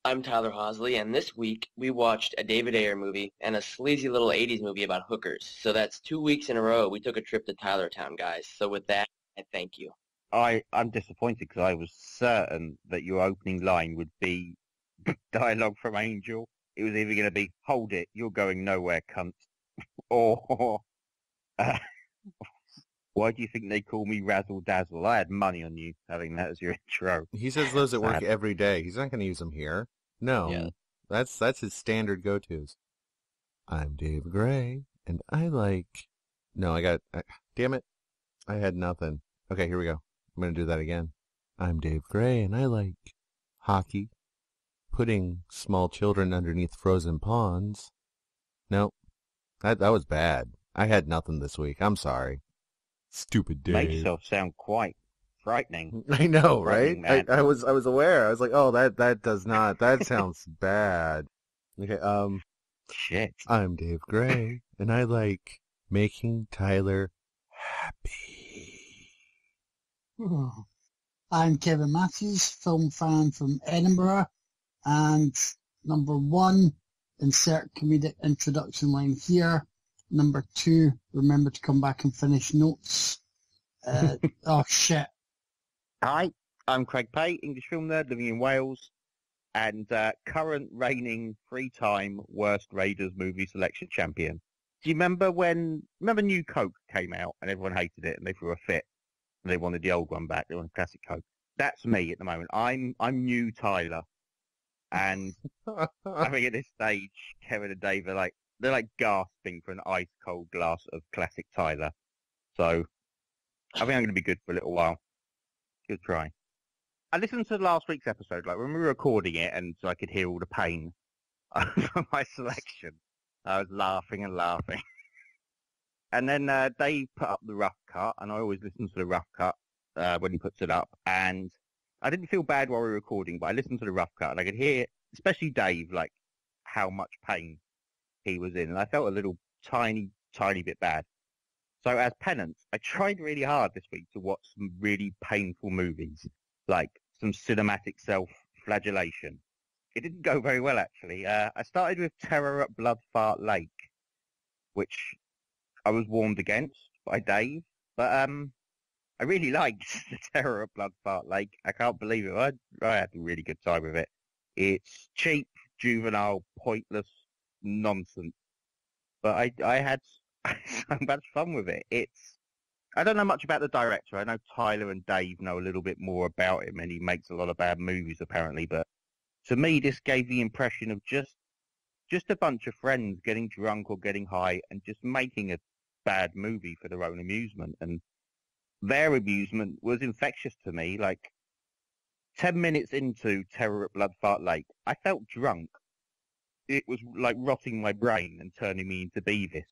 I'm Tyler Hosley, and this week we watched a David Ayer movie and a sleazy little 80s movie about hookers. So that's 2 weeks in a row we took a trip to Tylertown, guys. So with that, I thank you. I'm disappointed because I was certain that your opening line would be dialogue from Angel. It was either going to be, hold it, you're going nowhere, cunt, or uh, why do you think they call me Razzle Dazzle? I had money on you having that as your intro. He says those at work Sad. every day. He's not going to use them here. No, Yeah. that's his standard go-tos. I'm Dave Gray, and I like... No, damn it. I had nothing. Okay, here we go. I'm going to do that again. I'm Dave Gray, and I like hockey, putting small children underneath frozen ponds. No, that was bad. I had nothing this week. I'm sorry. Stupid Dave. Made yourself sound quite frightening. I know, right? Man. I was aware. I was like, oh, that does not. That sounds bad. Okay, Shit. I'm Dave Gray, and I like making Tyler happy. I'm Kevin Matthews, film fan from Edinburgh, and number one, insert comedic introduction line here. Number two, remember to come back and finish notes. Oh shit. Hi, I'm Craig Pate, English film nerd living in Wales, and current reigning three-time worst Raiders movie selection champion. Do you remember remember New Coke came out and everyone hated it and they threw a fit and they wanted the old one back, they wanted classic Coke? That's me at the moment. I'm new Tyler, and I think at this stage, Kevin and Dave are they're like gasping for an ice cold glass of classic Tyler. So I think I'm going to be good for a little while. Good try. I listened to last week's episode, like when we were recording it, and so I could hear all the pain from my selection. I was laughing and laughing. And then Dave put up the rough cut, and I always listen to the rough cut when he puts it up. And I didn't feel bad while we were recording, but I listened to the rough cut, and I could hear, especially Dave, like how much pain he was in. And I felt a little tiny bit bad. So as penance, I tried really hard this week to watch some really painful movies, like some cinematic self-flagellation. It didn't go very well, actually. I started with Terror at Bloodfart Lake, which I was warned against by Dave, but I really liked the Terror at Bloodfart Lake. I can't believe it. I had a really good time with it. It's cheap, juvenile, pointless nonsense, but I had so much fun with it. I don't know much about the director. I know Tyler and Dave know a little bit more about him, and he makes a lot of bad movies apparently, but to me this gave the impression of just a bunch of friends getting drunk or getting high and just making a bad movie for their own amusement, and their amusement was infectious to me. Like 10 minutes into Terror at Bloodfart Lake, I felt drunk. It was like rotting my brain and turning me into Beavis.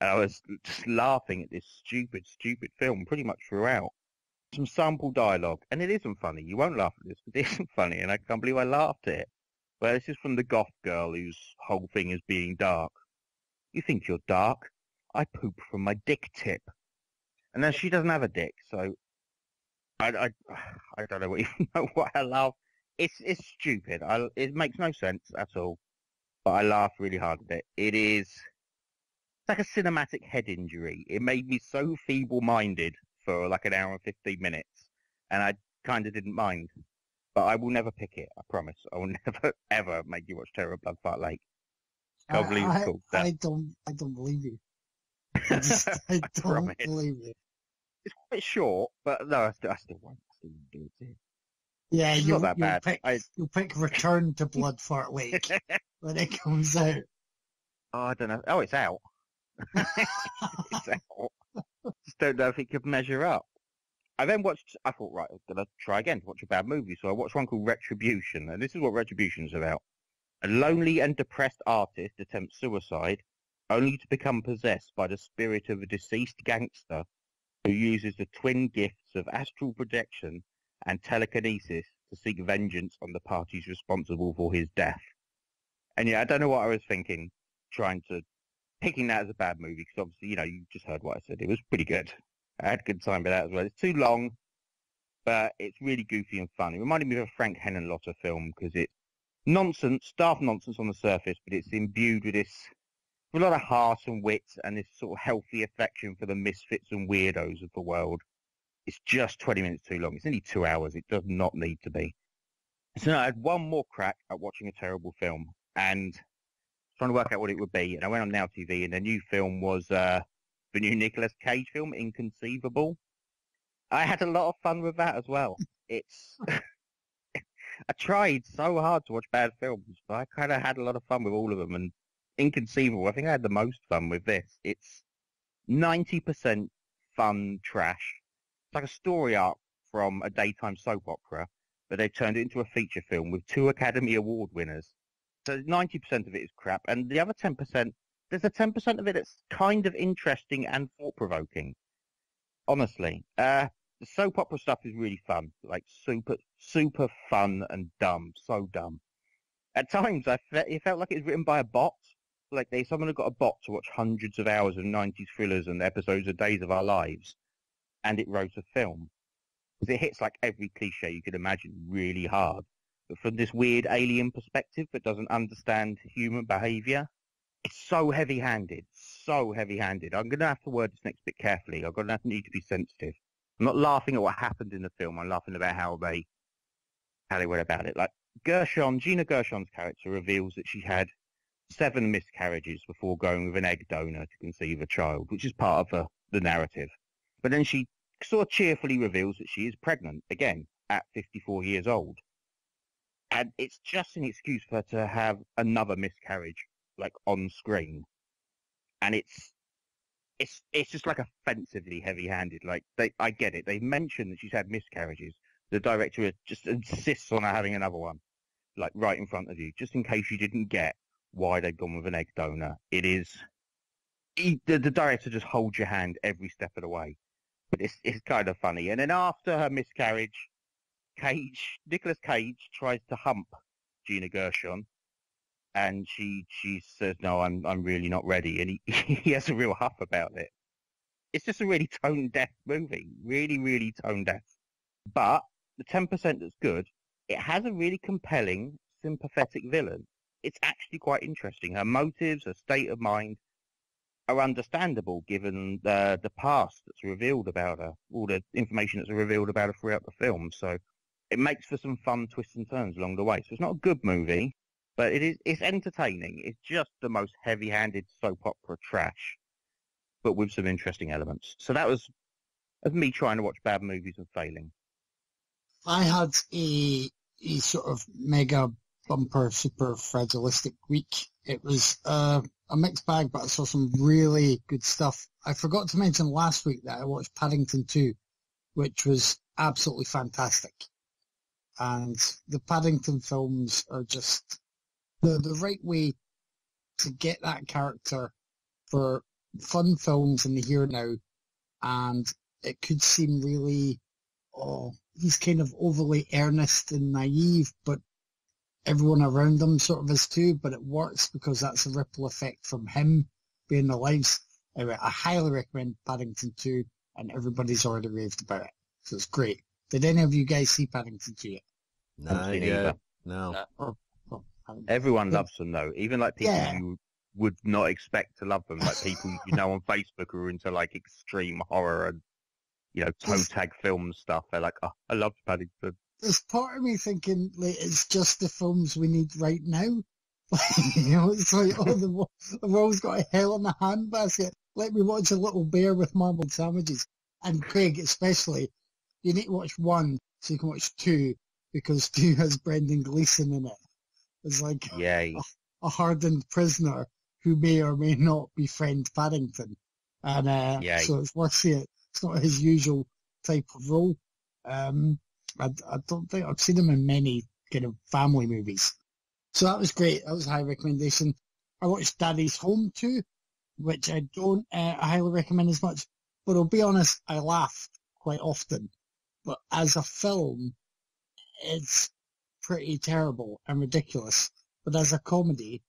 I was just laughing at this stupid film pretty much throughout. Some sample dialogue, and it isn't funny. You won't laugh at this, but it isn't funny, and I can't believe I laughed at it. Well, this is from the goth girl whose whole thing is being dark. You think you're dark? I poop from my dick tip. And then she doesn't have a dick, so I don't know even know what I laugh. It's stupid. It makes no sense at all. But I laughed really hard at it. It's like a cinematic head injury. It made me so feeble-minded for like an hour and 15 minutes, and I kind of didn't mind. But I will never pick it, I promise. I will never, ever make you watch Terror of Bloodfart Lake. Can't believe it's called that. I don't believe you. I don't believe you. It's quite short, but no, I still won't. I still won't do it. Yeah, not that bad. You'll pick Return to Bloodfart Lake when it comes out. Oh, I don't know. Oh, it's out. It's out. Just don't know if it could measure up. I thought, right, I'm going to try again to watch a bad movie. So I watched one called Retribution, and this is what Retribution's about. A lonely and depressed artist attempts suicide only to become possessed by the spirit of a deceased gangster who uses the twin gifts of astral projection and telekinesis to seek vengeance on the parties responsible for his death. And yeah, I don't know what I was thinking, picking that as a bad movie, because obviously, you just heard what I said. It was pretty good. I had a good time with that as well. It's too long, but it's really goofy and fun. It reminded me of a Frank Henenlotter film because it's nonsense, daft nonsense on the surface, but it's imbued with a lot of heart and wit and this sort of healthy affection for the misfits and weirdos of the world. It's just 20 minutes too long. It's nearly 2 hours. It does not need to be. So I had one more crack at watching a terrible film and trying to work out what it would be. And I went on Now TV, and the new film was the new Nicolas Cage film, Inconceivable. I had a lot of fun with that as well. It's I tried so hard to watch bad films, but I kind of had a lot of fun with all of them. And Inconceivable, I think I had the most fun with this. It's 90% fun trash. It's like a story arc from a daytime soap opera, but they've turned it into a feature film with 2 Academy Award winners. So 90% of it is crap, and the other 10%, there's a 10% of it that's kind of interesting and thought-provoking. Honestly, the soap opera stuff is really fun, like super fun and dumb, so dumb. At times, it felt like it was written by a bot. Like someone had got a bot to watch hundreds of hours of 90s thrillers and episodes of Days of Our Lives, and it wrote a film. Because it hits like every cliche you could imagine really hard, but from this weird alien perspective that doesn't understand human behaviour. It's so heavy-handed, so heavy-handed. I'm going to have to word this next bit carefully. I'm going to need to be sensitive. I'm not laughing at what happened in the film. I'm laughing about how they went about it. Like Gina Gershon's character reveals that she had 7 miscarriages before going with an egg donor to conceive a child, which is part of the narrative. But then she sort of cheerfully reveals that she is pregnant, again, at 54 years old. And it's just an excuse for her to have another miscarriage, like, on screen. And it's just, like, offensively heavy-handed. Like, I get it. They mention that she's had miscarriages. The director just insists on her having another one, like, right in front of you, just in case you didn't get why they've gone with an egg donor. It is... The director just holds your hand every step of the way. But it's kind of funny. And then after her miscarriage, Nicolas Cage tries to hump Gina Gershon, and she says, "No, I'm really not ready," and he has a real huff about it. It's just a really tone deaf movie, really, really tone deaf. But the 10% that's good, it has a really compelling, sympathetic villain. It's actually quite interesting. Her motives, her state of mind are understandable given the past that's revealed about her, all the information that's revealed about her throughout the film. So it makes for some fun twists and turns along the way. So it's not a good movie, but it's entertaining. It's just the most heavy-handed soap opera trash, but with some interesting elements. So that was me trying to watch bad movies and failing. I had a sort of mega bumper, super fragilistic week. It was a mixed bag, but I saw some really good stuff. I forgot to mention last week that I watched Paddington 2, which was absolutely fantastic. And the Paddington films are just the right way to get that character for fun films in the here and now. And it could seem really, he's kind of overly earnest and naive, but everyone around him sort of is too, but it works because that's a ripple effect from him being alive. Anyway, I highly recommend Paddington 2, and everybody's already raved about it, so it's great. Did any of you guys see Paddington 2 yet? Not yet. No. Everyone loves them, though. Even like people you would not expect to love them, like people you know on Facebook who are into like extreme horror and toe tag film stuff. They're like, oh, I love Paddington. There's part of me thinking, like, it's just the films we need right now. It's like, the world's got a hell in a handbasket. Let me watch A Little Bear with marbled sandwiches. And Craig, especially, you need to watch 1 so you can watch 2, because 2 has Brendan Gleeson in it. It's like a hardened prisoner who may or may not befriend Paddington. And so it's worth seeing it. It's not his usual type of role. I don't think I've seen him in many kind of family movies. So that was great. That was a high recommendation. I watched Daddy's Home too, which I don't highly recommend as much. But I'll be honest, I laughed quite often. But as a film, it's pretty terrible and ridiculous. But as a comedy,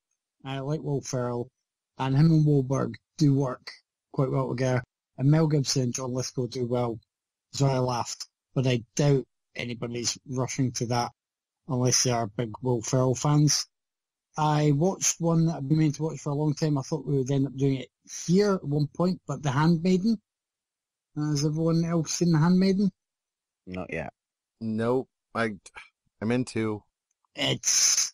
I like Will Ferrell, and him and Wahlberg do work quite well together. And Mel Gibson and John Lithgow do well. So I laughed. But I doubt anybody's rushing to that unless they are big Will Ferrell fans. I watched one that I've been meaning to watch for a long time. I thought we would end up doing it here at one point, but The Handmaiden. Has everyone else seen The Handmaiden? Not yet. Nope. I'm into. It's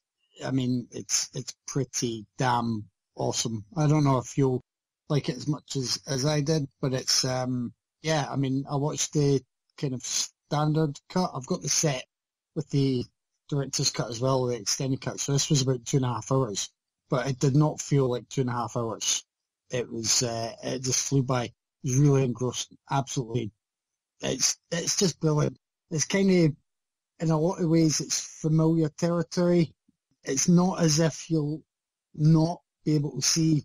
pretty damn awesome. I don't know if you'll like it as much as I did, but it's, I watched the kind of standard cut. I've got the set with the director's cut as well, the extended cut. So this was about 2.5 hours, but it did not feel like 2.5 hours. It was, it just flew by. It was really engrossing. Absolutely. It's just brilliant. It's kind of, in a lot of ways, it's familiar territory. It's not as if you'll not be able to see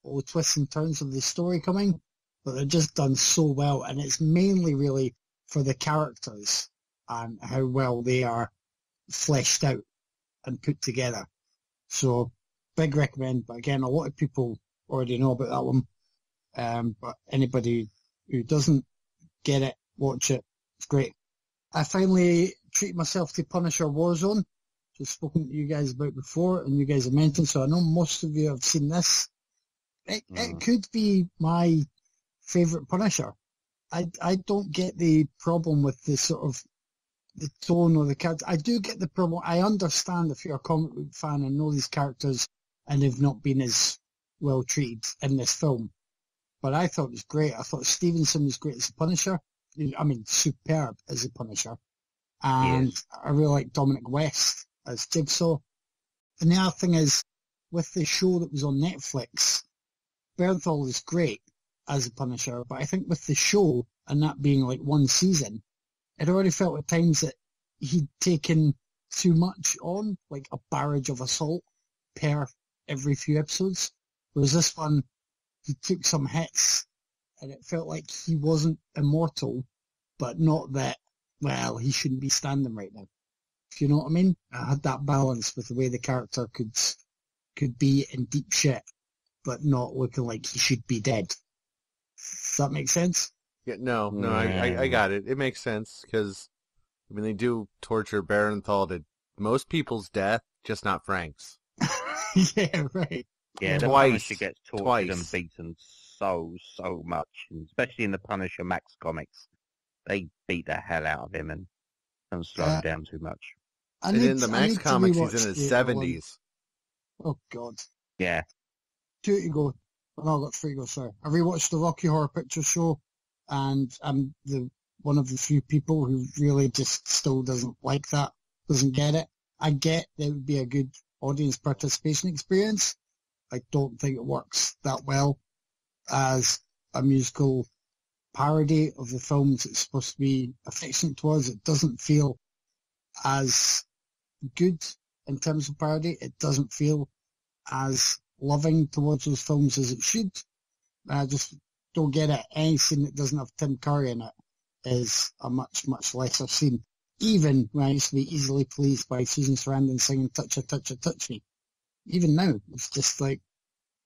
all the twists and turns of the story coming, but they're just done so well. And it's mainly really for the characters and how well they are fleshed out and put together. So, big recommend. But again, a lot of people already know about that one. But anybody who doesn't get it, watch it. It's great. I finally treated myself to Punisher Warzone, which I've spoken to you guys about before, and you guys have mentioned, so I know most of you have seen this. It could be my favourite Punisher. I don't get the problem with the sort of the tone or the character. I do get the problem. I understand if you're a comic book fan and know these characters and they've not been as well treated in this film. But I thought it was great. I thought Stevenson was great as a Punisher. I mean, superb as a Punisher. And yes. I really like Dominic West as Jigsaw. And the other thing is, with the show that was on Netflix, Bernthal is great as a Punisher, but I think with the show, and that being like one season, it already felt at times that he'd taken too much on, like a barrage of assault per every few episodes. Whereas this one, he took some hits, and it felt like he wasn't immortal, but not that, well, he shouldn't be standing right now. If you know what I mean? I had that balance with the way the character could be in deep shit, but not looking like he should be dead. Does that make sense? Yeah, no, I got it. It makes sense, because, I mean, they do torture Barenthal to most people's death, just not Frank's. Yeah, right. Yeah, the Punisher gets tortured and beaten so much, and especially in the Punisher Max comics. They beat the hell out of him and slow him down too much. And in the Max comics, he's in his 70s. Oh, God. Yeah. 2 to go. Oh, no, I've got 3 to go, sorry. I rewatched the Rocky Horror Picture Show, and I'm one of the few people who really just still doesn't like that, doesn't get it. I get that it would be a good audience participation experience. I don't think it works that well as a musical parody of the films it's supposed to be affectionate towards. It doesn't feel as good in terms of parody. It doesn't feel as loving towards those films as it should. I just don't get it. Anything that doesn't have Tim Curry in it is a much, much lesser scene. Even when I used to be easily pleased by Susan Sarandon singing Touch Ya, Touch Ya, Touch Me. Even now, it's just like,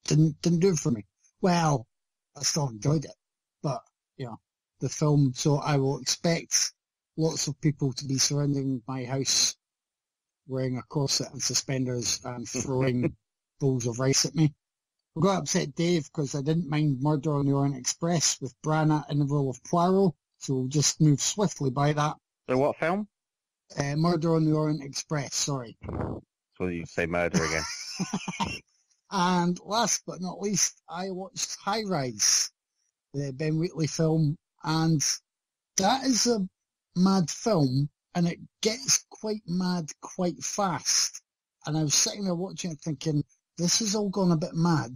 didn't do it for me. Well, I still enjoyed it, but, you know, the film, so I will expect lots of people to be surrounding my house wearing a corset and suspenders and throwing bowls of rice at me. I got upset Dave because I didn't mind Murder on the Orient Express with Branagh in the role of Poirot, so we'll just move swiftly by that. So what film? Murder on the Orient Express, sorry. So you say murder again. And last but not least, I watched High Rise, the Ben Wheatley film, and that is a mad film, and it gets quite mad quite fast. And I was sitting there watching it thinking, this has all gone a bit mad,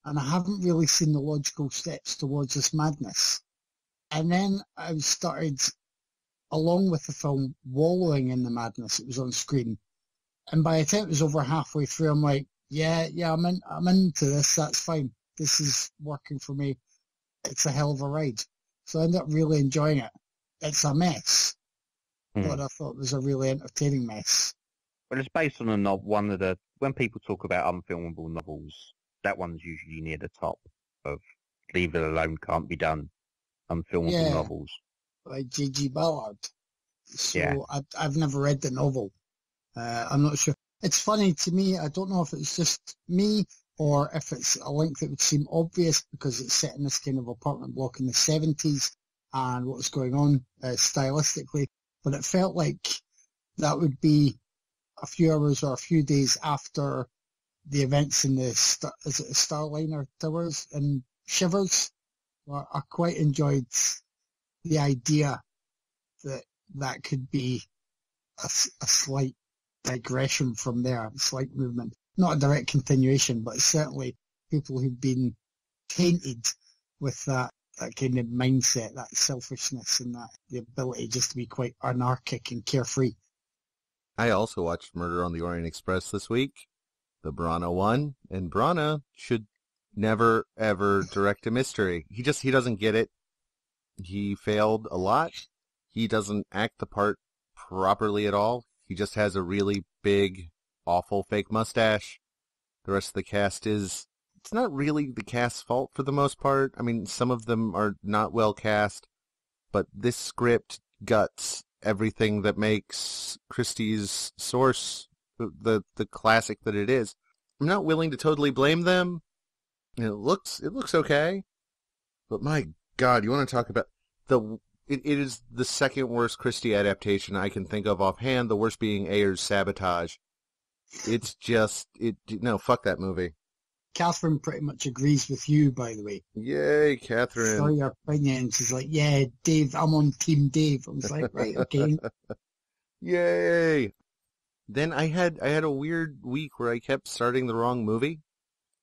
and I haven't really seen the logical steps towards this madness. And then I started, along with the film, wallowing in the madness that was on screen. And by the time it was over halfway through, I'm like, yeah, I'm into this, that's fine. This is working for me. It's a hell of a ride. So I ended up really enjoying it. It's a mess, but I thought it was a really entertaining mess. Well, it's based on a novel, one of the, when people talk about unfilmable novels, that one's usually near the top of Leave It Alone, Can't Be Done, unfilmable novels. By J.G. Ballard. So yeah. I've never read the novel, I'm not sure. It's funny to me. I don't know if it's just me or if it's a link that would seem obvious because it's set in this kind of apartment block in the 70s and what's going on stylistically. But it felt like that would be a few hours or a few days after the events in the Starliner Towers in Shivers. Well, I quite enjoyed the idea that could be a slight digression from there, a slight movement. Not a direct continuation, but certainly people who've been tainted with that kind of mindset, that selfishness and that the ability just to be quite anarchic and carefree. I also watched Murder on the Orient Express this week, the Brana one, and Brana should never, ever direct a mystery. He doesn't get it. He failed a lot. He doesn't act the part properly at all. He just has a really big, awful fake mustache. The rest of the cast it's not really the cast's fault for the most part. I mean, some of them are not well cast, but this script guts everything that makes Christie's Source the classic that it is. I'm not willing to totally blame them. It looks okay, but my God, you want to talk about it is the second worst Christie adaptation I can think of offhand, the worst being Ayer's Sabotage. It's just, no, fuck that movie. Catherine pretty much agrees with you, by the way. Yay, Catherine. For your opinion, she's like, yeah, Dave, I'm on Team Dave. I was like, right, okay. Yay. Then I had a weird week where I kept starting the wrong movie.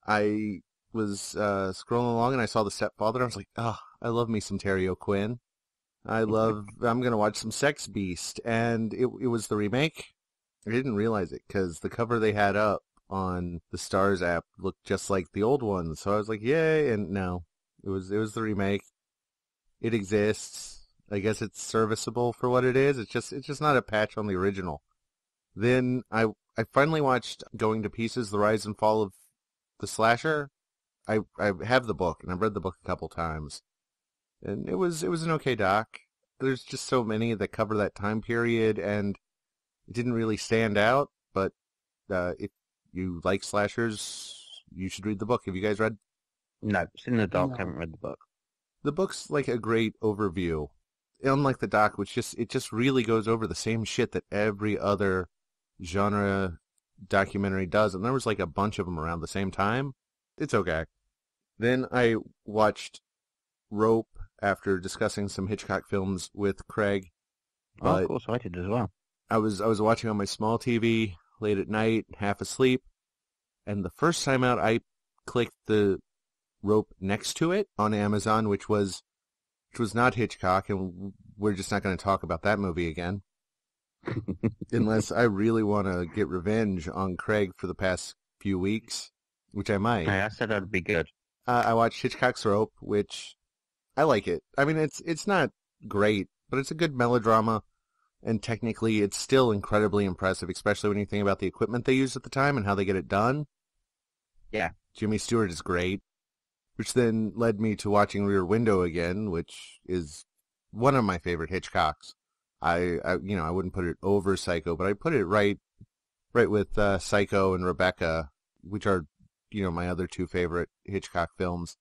I was scrolling along and I saw The Stepfather. And I was like, oh, I love me some Terry O'Quinn. I'm going to watch some Sex Beast. And it was the remake. I didn't realize it because the cover they had up on the Stars app looked just like the old one. So I was like, yay. And no, it was the remake. It exists. I guess it's serviceable for what it is. It's just not a patch on the original. Then I finally watched Going to Pieces, The Rise and Fall of the Slasher. I have the book, and I've read the book a couple times. And it was an okay doc. There's just so many that cover that time period, and it didn't really stand out. But if you like slashers, you should read the book. Have you guys read? No, it's in the doc. No. I haven't read the book. The book's like a great overview. Unlike the doc, which just really goes over the same shit that every other genre documentary does, and there was like a bunch of them around the same time. It's okay. Then I watched Rope after discussing some Hitchcock films with Craig. Of course, I did as well. I was watching on my small TV late at night, half asleep, and the first time out I clicked the Rope next to it on Amazon, which was not Hitchcock, and we're just not going to talk about that movie again. Unless I really want to get revenge on Craig for the past few weeks, which I might. I said that'd be good. I watched Hitchcock's Rope, which I like it. I mean, it's not great, but it's a good melodrama, and technically it's still incredibly impressive, especially when you think about the equipment they used at the time and how they get it done. Yeah. Jimmy Stewart is great, which then led me to watching Rear Window again, which is one of my favorite Hitchcocks. I wouldn't put it over Psycho, but I put it right with Psycho and Rebecca, which are, my other two favorite Hitchcock films.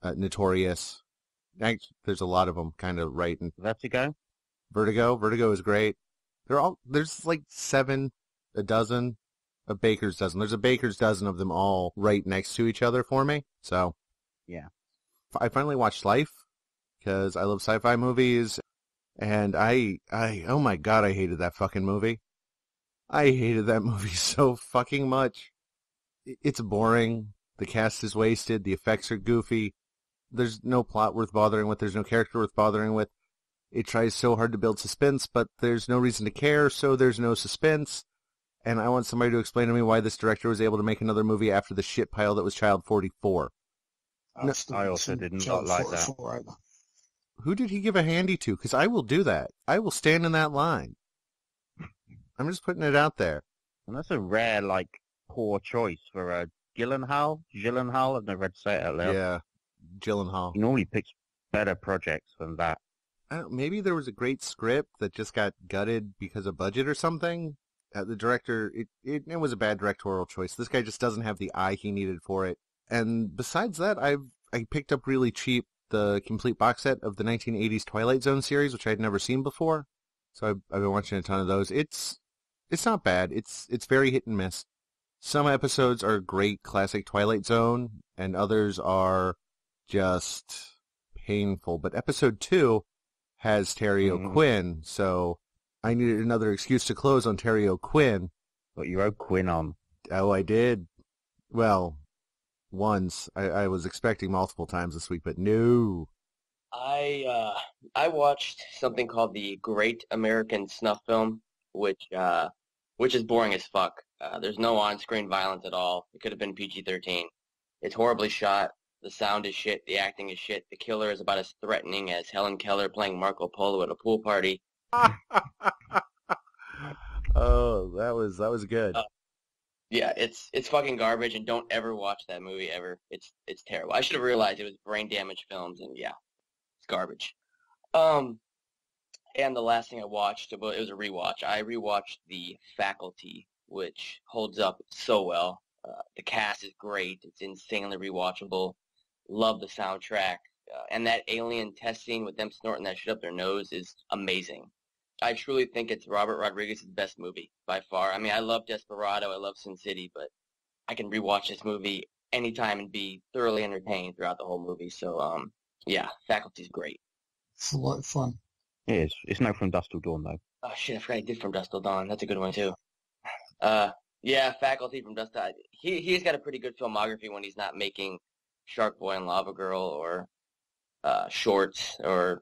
Notorious. Actually, there's a lot of them kind of right. Vertigo? Vertigo is great. There's like a dozen, a baker's dozen. There's a baker's dozen of them all right next to each other for me. So, yeah. I finally watched Life because I love sci-fi movies. And oh my God, I hated that fucking movie. I hated that movie so fucking much. It's boring. The cast is wasted. The effects are goofy. There's no plot worth bothering with. There's no character worth bothering with. It tries so hard to build suspense, but there's no reason to care, so there's no suspense. And I want somebody to explain to me why this director was able to make another movie after the shit pile that was Child 44. No, I also did not like that. Either. Who did he give a handy to? Because I will do that. I will stand in that line. I'm just putting it out there. And that's a rare, poor choice for a Gyllenhaal. I've never read to say it out loud. Yeah, Gyllenhaal. He normally picks better projects than that. Maybe there was a great script that just got gutted because of budget or something. The director, it was a bad directorial choice. This guy just doesn't have the eye he needed for it. And besides that, I picked up really cheap the complete box set of the 1980s Twilight Zone series, which I'd never seen before. So I've been watching a ton of those. It's not bad. It's very hit and miss. Some episodes are great classic Twilight Zone, and others are just painful. But episode 2 has Terry O'Quinn, so I needed another excuse to close on Terry O'Quinn. Got your O'Quinn on. Oh, I did. Well, once. I was expecting multiple times this week, but no. I watched something called the Great American Snuff Film, which is boring as fuck. There's no on-screen violence at all. It could have been PG-13. It's horribly shot. The sound is shit. The acting is shit. The killer is about as threatening as Helen Keller playing Marco Polo at a pool party. Oh, that was good. Yeah, it's fucking garbage, and don't ever watch that movie ever. It's terrible. I should have realized it was Brain Damage Films, and yeah, it's garbage. And the last thing I watched, it was a rewatch. I rewatched The Faculty, which holds up so well. The cast is great. It's insanely rewatchable. Love the soundtrack. And that alien test scene with them snorting that shit up their nose is amazing. I truly think it's Robert Rodriguez's best movie by far. I mean, I love Desperado. I love Sin City, but I can rewatch this movie anytime and be thoroughly entertained throughout the whole movie. So, yeah, Faculty's great. It's a lot of fun. It is. It's no From Dusk Till Dawn, though. Oh, shit, I forgot I did From Dusk Till Dawn. That's a good one, too. Yeah, Faculty from Dusk Till. He's got a pretty good filmography when he's not making Shark Boy and Lava Girl or Shorts, or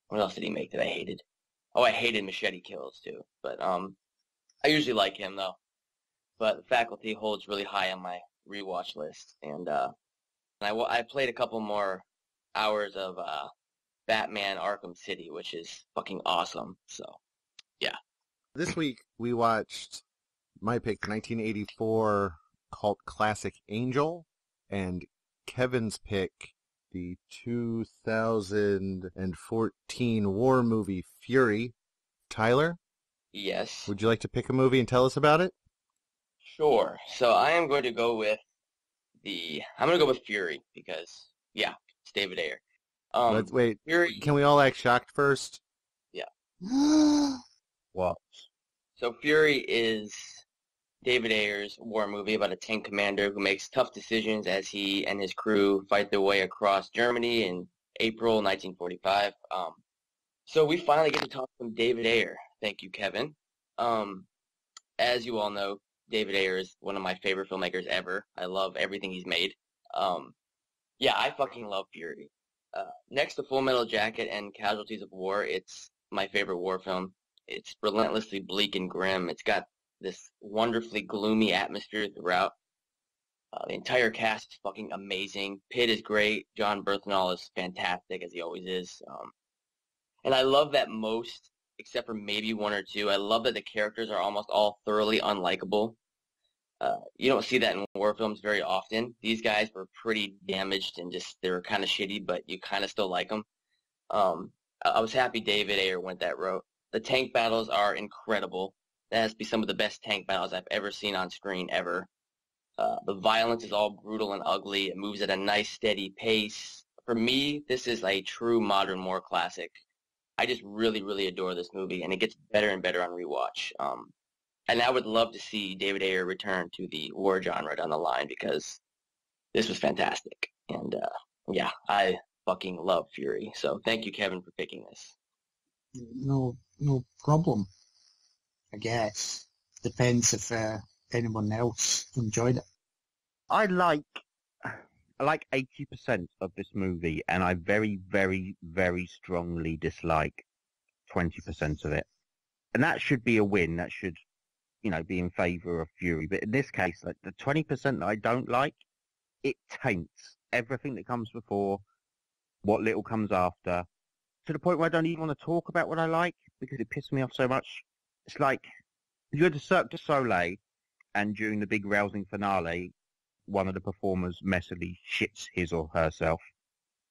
what else did he make that I hated? Oh, I hated Machete Kills, too. But I usually like him, though. But The Faculty holds really high on my rewatch list. And I played a couple more hours of Batman Arkham City, which is fucking awesome. So, yeah. This week, we watched my pick, 1984 cult classic Angel, and Kevin's pick, the 2014 war movie Fury. Tyler? Yes. Would you like to pick a movie and tell us about it? Sure. So I am going to go with Fury because, yeah, it's David Ayer. Wait, Fury. Can we all act shocked first? Yeah. What? So Fury is David Ayer's war movie about a tank commander who makes tough decisions as he and his crew fight their way across Germany in April 1945. So we finally get to talk to David Ayer. Thank you, Kevin. As you all know, David Ayer is one of my favorite filmmakers ever. I love everything he's made. Yeah, I fucking love Fury. Next to Full Metal Jacket and Casualties of War, it's my favorite war film. It's relentlessly bleak and grim. It's got this wonderfully gloomy atmosphere throughout. The entire cast is fucking amazing. Pitt is great. John Berthnall is fantastic, as he always is. And I love that most, except for maybe one or two, I love that the characters are almost all thoroughly unlikable. You don't see that in war films very often. These guys were pretty damaged and they were kind of shitty, but you kind of still like them. I was happy David Ayer went that route. The tank battles are incredible. That has to be some of the best tank battles I've ever seen on screen ever. The violence is all brutal and ugly. It moves at a nice, steady pace. For me, this is a true modern war classic. I just really, really adore this movie, and it gets better and better on rewatch. And I would love to see David Ayer return to the war genre down the line because this was fantastic. And, yeah, I fucking love Fury. So thank you, Kevin, for picking this. No problem. I guess. Depends if anyone else enjoyed it. I like 80% of this movie, and I very, very, very strongly dislike 20% of it. And that should be a win. That should, be in favour of Fury. But in this case, like the 20% that I don't like, it taints everything that comes before, what little comes after, to the point where I don't even want to talk about what I like because it pisses me off so much. It's like you had the Cirque du Soleil, and during the big rousing finale, one of the performers messily shits his or herself.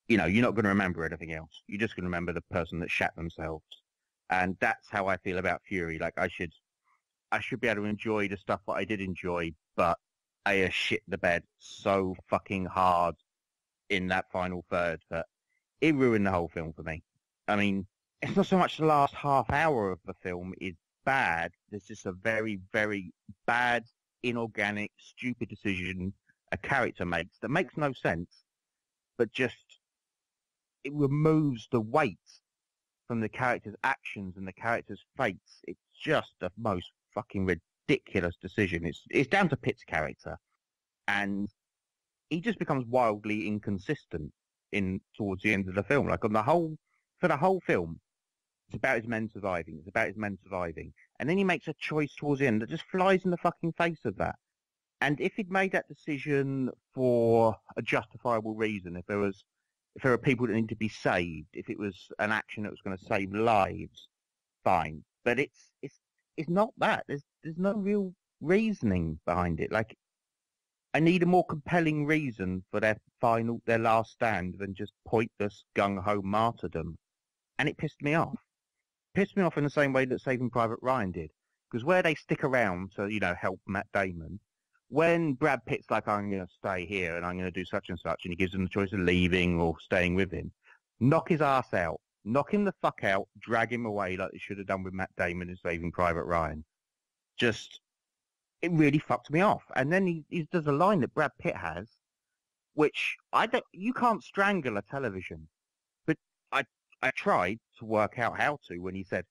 You're not going to remember anything else. You're just going to remember the person that shat themselves. And that's how I feel about Fury. Like, I should I should be able to enjoy the stuff that I did enjoy, but Ayer shit the bed so fucking hard in that final third that it ruined the whole film for me. I mean, it's not so much the last half hour of the film is bad. There's just a very, very bad, inorganic, stupid decision a character makes that makes no sense, but just it removes the weight from the character's actions and the character's fates. It's just the most fucking ridiculous decision. It's down to Pitt's character, and he just becomes wildly inconsistent towards the end of the film. Like for the whole film, it's about his men surviving. It's about his men surviving, and then he makes a choice towards the end that just flies in the fucking face of that. And if he'd made that decision for a justifiable reason, if there were people that need to be saved, if it was an action that was going to save lives, fine. But it's not that. There's no real reasoning behind it. Like, I need a more compelling reason for their last stand than just pointless gung-ho martyrdom. And it pissed me off. Pissed me off in the same way that Saving Private Ryan did. Because where they stick around to, help Matt Damon, when Brad Pitt's like, I'm going to stay here and I'm going to do such and such, and he gives him the choice of leaving or staying with him, knock his ass out. Knock him the fuck out, drag him away like they should have done with Matt Damon in Saving Private Ryan. It really fucked me off. And then there's a line that Brad Pitt has, which you can't strangle a television. But I tried to work out how to when he said,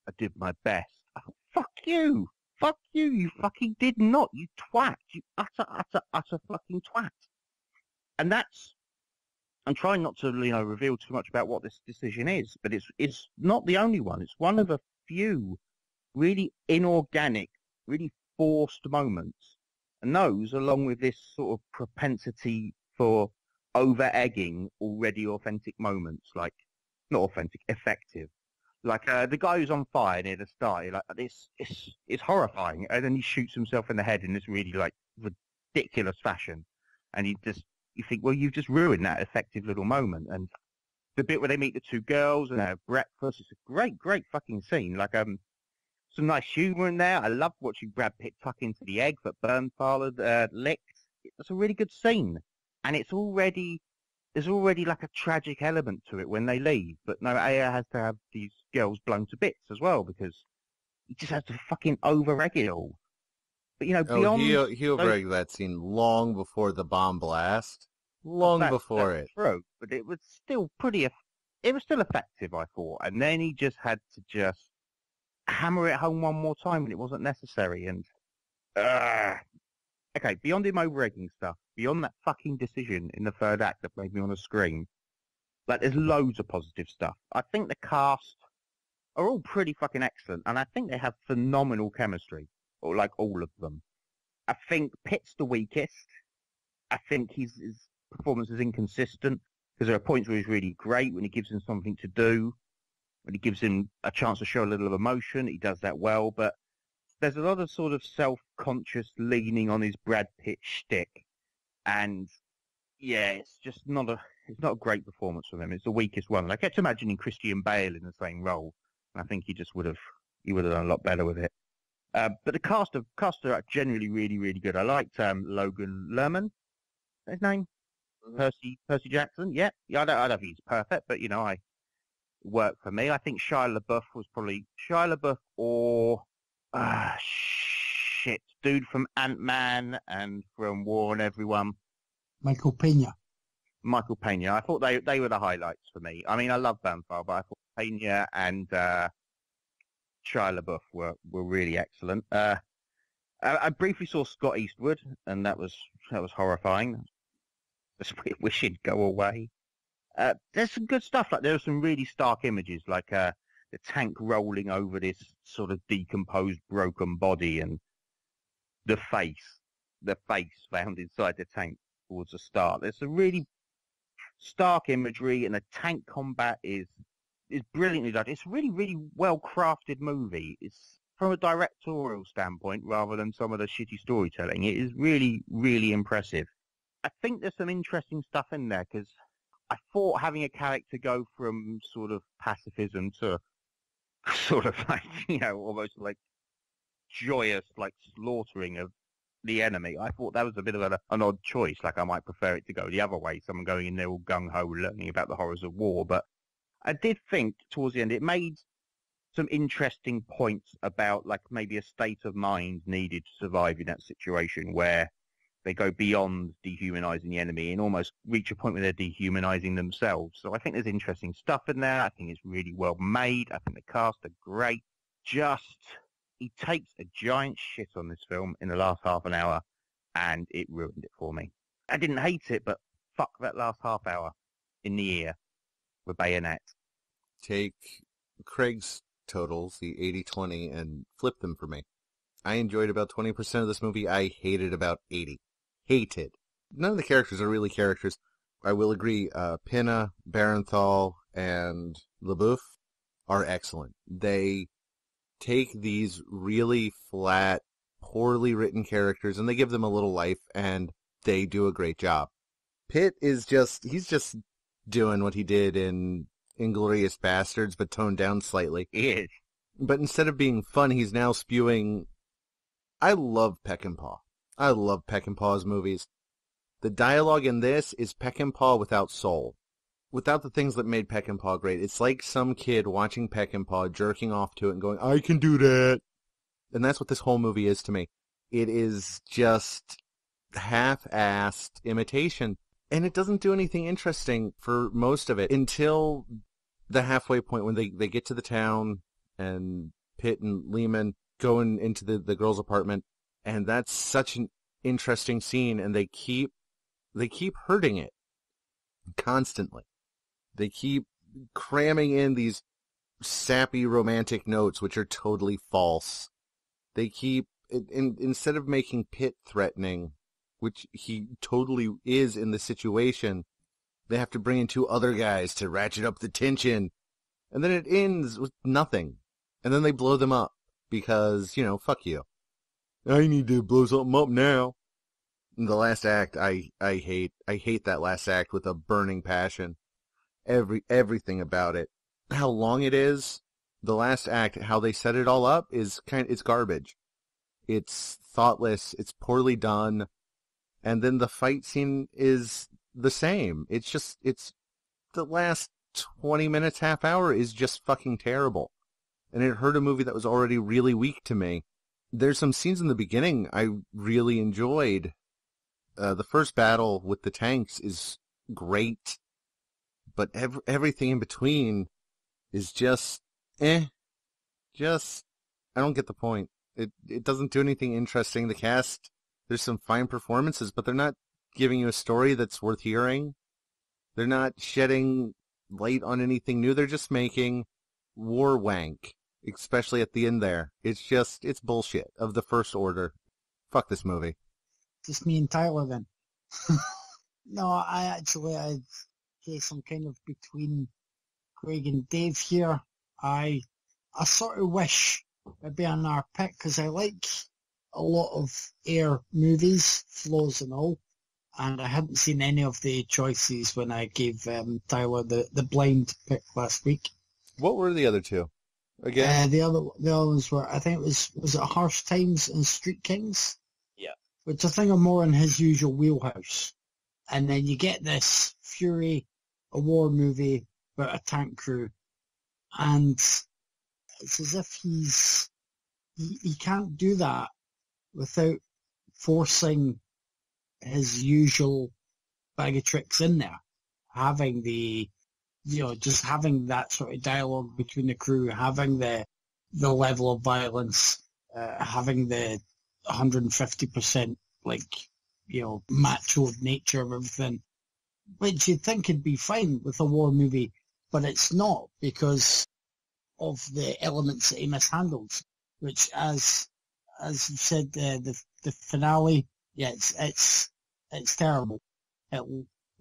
I did my best. I thought, fuck you, you fucking did not, you twat, you utter fucking twat. And I'm trying not to, reveal too much about what this decision is, but it's not the only one. It's one of a few really inorganic, really forced moments. And those, along with this sort of propensity for over-egging already authentic moments, like, not authentic, effective. Like the guy who's on fire near the start, like this, it's horrifying. And then he shoots himself in the head in this really like ridiculous fashion. And you think, well, you've just ruined that effective little moment. And the bit where they meet the two girls and have breakfast, it's a great fucking scene. Like some nice humour in there. I love watching Brad Pitt tuck into the egg that Bernthal licked. It's a really good scene, and there's already like a tragic element to it when they leave. But no, Ayer has to have these girls blown to bits as well because he just has to fucking over-egg it all. But beyond he over-egged that scene long before the bomb blast. Before it. True, but it was still it was still effective, I thought. And then he just had to just hammer it home one more time when it wasn't necessary. And okay, beyond him over-egging stuff, beyond that fucking decision in the third act that made me want to scream, like there's loads of positive stuff. I think the cast are all pretty fucking excellent, and I think they have phenomenal chemistry, or like all of them. I think Pitt's the weakest. I think his performance is inconsistent because there are points where he's really great when he gives him something to do, when he gives him a chance to show a little of emotion, he does that well, but there's a lot of sort of self-conscious leaning on his Brad Pitt shtick, and yeah, it's not a great performance from him. It's the weakest one. And I kept imagining Christian Bale in the same role, and I think he would have done a lot better with it. But the cast are generally really, really good. I liked Logan Lerman. Is that his name? Mm-hmm. Percy Jackson. Yeah. I don't think he's perfect, but I worked for me. I think Shia LaBeouf was probably Shia LaBeouf or dude from Ant-Man and from War on Everyone. Michael Pena. I thought they were the highlights for me. I mean, I love Bernthal, but I thought Pena and Shia LaBeouf were really excellent. I briefly saw Scott Eastwood, and that was horrifying. Just wish he'd go away. There's some good stuff. Like there are some really stark images, like the tank rolling over this sort of decomposed, broken body, and the face found inside the tank towards the start. There's some really stark imagery, and the tank combat is brilliantly done. It's a really, really well-crafted movie. It's from a directorial standpoint rather than some of the shitty storytelling. It is really, really impressive. I think there's some interesting stuff in there because I thought having a character go from sort of pacifism to sort of like, almost like joyous, like, slaughtering of the enemy. I thought that was a bit of an odd choice. Like, I might prefer it to go the other way, someone going in there all gung-ho learning about the horrors of war. But I did think towards the end it made some interesting points about, like, maybe a state of mind needed to survive in that situation where they go beyond dehumanizing the enemy and almost reach a point where they're dehumanizing themselves. So I think there's interesting stuff in there. I think it's really well made. I think the cast are great. Just, he takes a giant shit on this film in the last half an hour, and it ruined it for me. I didn't hate it, but fuck that last half hour in the ear with bayonet. Take Craig's totals, the 80-20, and flip them for me. I enjoyed about 20% of this movie. I hated about 80. Hated. None of the characters are really characters. I will agree, Pinna, Barenthal, and LaBeouf are excellent. They take these really flat, poorly written characters and they give them a little life, and they do a great job. Pitt is he's just doing what he did in Inglourious Bastards, but toned down slightly. He is. But instead of being fun, he's now spewing... I love Peckinpah. I love Peckinpah's movies. The dialogue in this is Peckinpah without soul. Without the things that made Peckinpah great. It's like some kid watching Peckinpah, jerking off to it and going, I can do that. And that's what this whole movie is to me. It is just half-assed imitation. And it doesn't do anything interesting for most of it until the halfway point when they get to the town and Pitt and Lehman going into the girl's apartment. And that's such an interesting scene, and they keep hurting it constantly. They keep cramming in these sappy romantic notes, which are totally false. They keep, instead of making Pitt threatening, which he totally is in the situation, they have to bring in two other guys to ratchet up the tension. And then it ends with nothing. And then they blow them up because, fuck you. I need to blow something up now. And the last act, I hate that last act with a burning passion. Everything about it. How long it is. The last act, how they set it all up it's garbage. It's thoughtless. It's poorly done. And then the fight scene is the same. It's the last 20 minutes, half hour is just fucking terrible. And it hurt a movie that was already really weak to me. There's some scenes in the beginning I really enjoyed. The first battle with the tanks is great, but everything in between is just, I don't get the point. It doesn't do anything interesting. The cast, there's some fine performances, but they're not giving you a story that's worth hearing. They're not shedding light on anything new. They're just making war wank. Especially at the end there. It's bullshit of the first order. Fuck this movie. Just me and Tyler then. No, I'd say some kind of between Craig and Dave here. I sort of wish it'd be on our pick because I like a lot of Ayer movies, flaws and all, and I hadn't seen any of the choices when I gave Tyler the blind pick last week. What were the other two? Again? The other ones were, I think it was it Harsh Times and Street Kings? Yeah. Which I think are more in his usual wheelhouse. And then you get this Fury, a war movie about a tank crew. And it's as if he can't do that without forcing his usual bag of tricks in there. Having just having that sort of dialogue between the crew, having the level of violence, having the 150% macho nature of everything, which you'd think would be fine with a war movie, but it's not because of the elements that he mishandles, which, as you said, the finale, it's terrible. It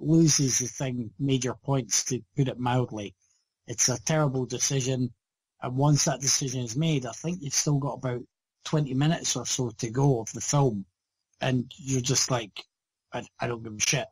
loses the thing major points, to put it mildly. It's a terrible decision, and once that decision is made, I think you've still got about 20 minutes or so to go of the film, and you're just like, I don't give a shit.